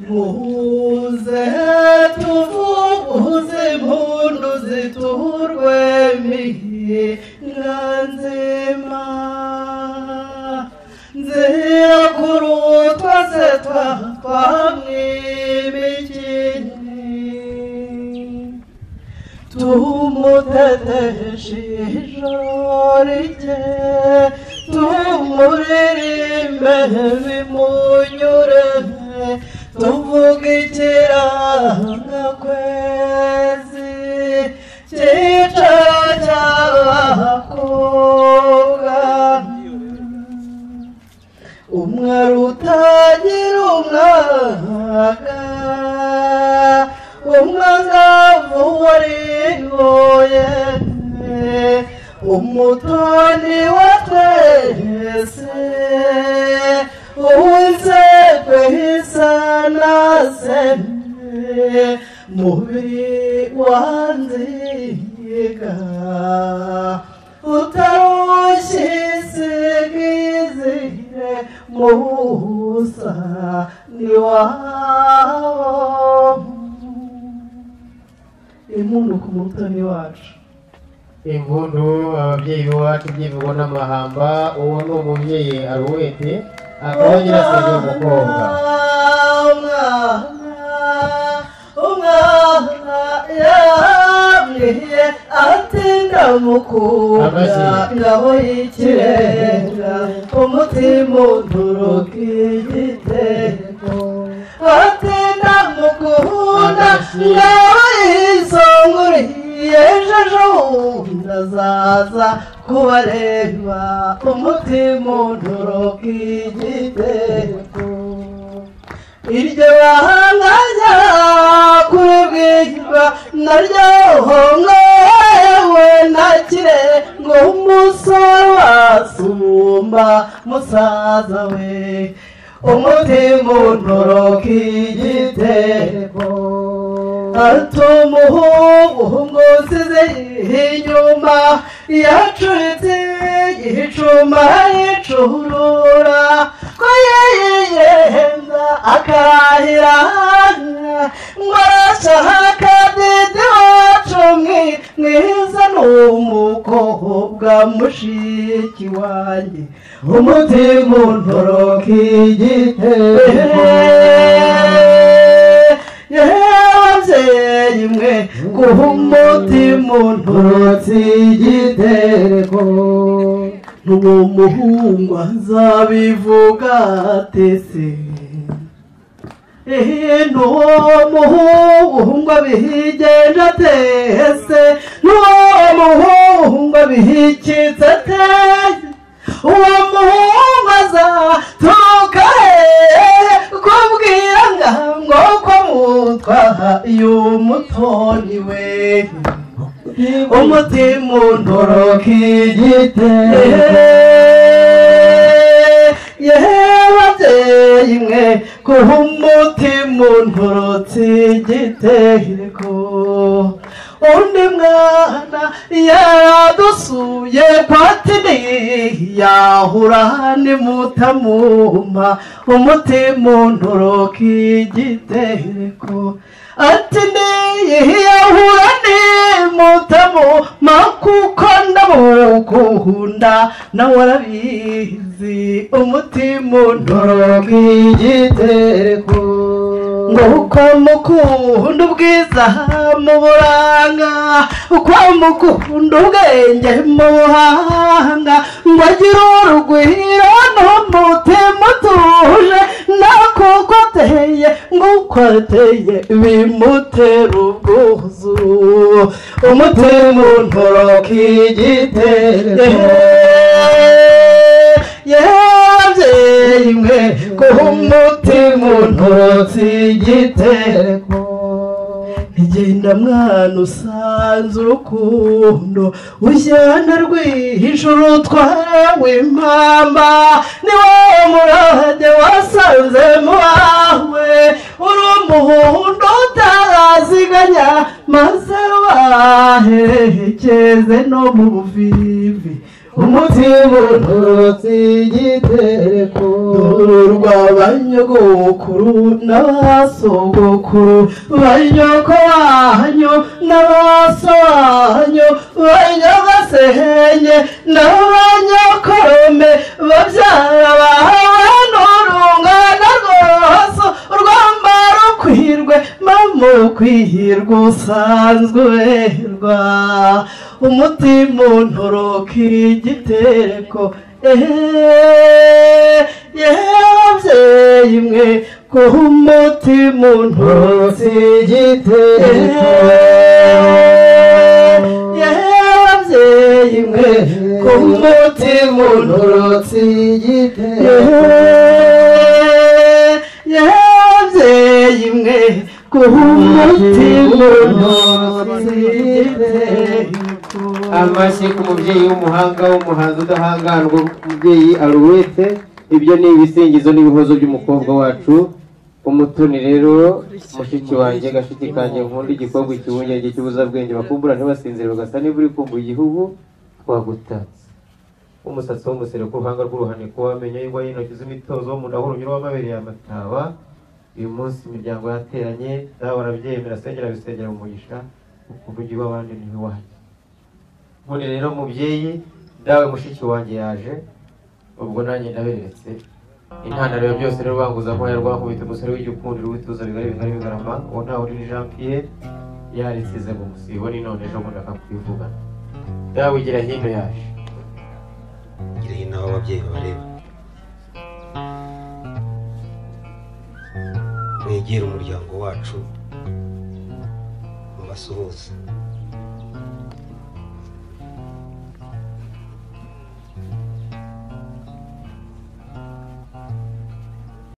muze tuvuze impundu ziturwe nganzima nzira kurutwa se twamwimikini tumuteteshe ijoro rike tumuririmbe bimunyure tuvuga ikirangakwezi cyicaro cy'abakobwa umwari utagira umwaka umwangavu warigoye umutoni wa twese uwinzekwe hisanasene mubiri wanziga utarushyisigizire musa niwabo impundu ku mutoni wacu impundu ababyeyi bacu by'ibigo n'amahamba uwo ni umubyeyi aruwete akaba nyirasenge w'umukobwa umwana yamwiye atinda mukunda ngabo y'ikirenga umutima uturuka igitego atinda mukunda ngabo yisonguriye ejo ndazaza kubareba umutima uturuka igitego iryo bahanganya kuribwirwa naryo hongewe nakire ngo umusore wasumba musaza we umutima untoroka igitego atumuhungu usize inyuma yacuritse igicuma yicurura ko yiyenda akarahira ngo arashaka dede wacu mwiza n'umukobwa mushiki wanjye umutima untoroka igitego ababyeyi mwe guha umutima unturutse igitereko n'uwo muhungu azabivuga atese n'uwo muhungu abihigenje atese n'uwo muhungu abihikitse atese uwo muhungu azaturuka kubwira ngo ko mutwaha y'umutoni we umutima untoroka igitego ababyeyi mwe kuha umutima unturutse igitego undi mwana yadusuye kwatini yahura nimutamuma umutima untoroka igitego ati niyahura nimutamuma kuko ndamukunda nawe arabizi umutima untoroka igitego ngo uko mukunda ubwiza mu buranga uko mukunda ubwenge mu buhanga ngo agire urugwiro n'umutima utuje nakuko ateye nguko ateye bimutera ubwuzu umutima untoroka igitego ababyeyi mwe kuha umutima untutse igitego genda mwana usanze urukundo ujyana rw'ijuru twawe impamba ni wowe murage wasanze mu wawe uri umuhundo utaziganya maze waherekeze no mu buvivi umutima unturutse igitereko rw'abanyogokuru n'abasogokuru banyoko wanyu n'abaso wanyu banyogasenge n'abanyokorome babyara bawe n'urungano rwose urwamba rukwirwe mama ukwihirwa usanzwe werwa umutima untoroka igitereko yabyeyi mwe ko umutima untoroka igitereko yabyeyi mwe ko umutima untoroka igitereko yabyeyi mwe ko umutima untoroka igitereko. amashyi ku mubyeyi w'umuhanga w'umuhanzi udahangarwa umubyeyi Alouette. Ibyo ni ibisingizo n'ibihozo by'umukobwa wacu umutoni. Rero mushiki wanjye gashiki kanjye nkunda igikombe cy'ubungenge cy'ubuzabwenge bakumbura ntibasinzire bagasa niba uri kumva igihugu twagutatse umusatsi w'umusere ku ruhanga rw'uruhaniko wamenye y'ingwa y'intoki z'imitozo wo mu nda h'urunyura w'amabereye amataba. Uyu munsi imiryango yateranye nawe arabyemera asengera bisengera mu mugisha ukuvugira abandi ntibiwanjye. Muri rero mubyeyi dawe mushiki wanjye yaje ubwo nanjye ndaberetse intandaro ya byose rero banguza nkoya rwankubita umusore w'igikundiro w'ituza bigari bigari bigarama uwo ntawe uri ni Jean Pierre yarisize mu musibo ni none ejo bundi akakwivuga dawe igira hino yaje igira hino aho ababyeyi babareba wegera umuryango wacu mubasuhuze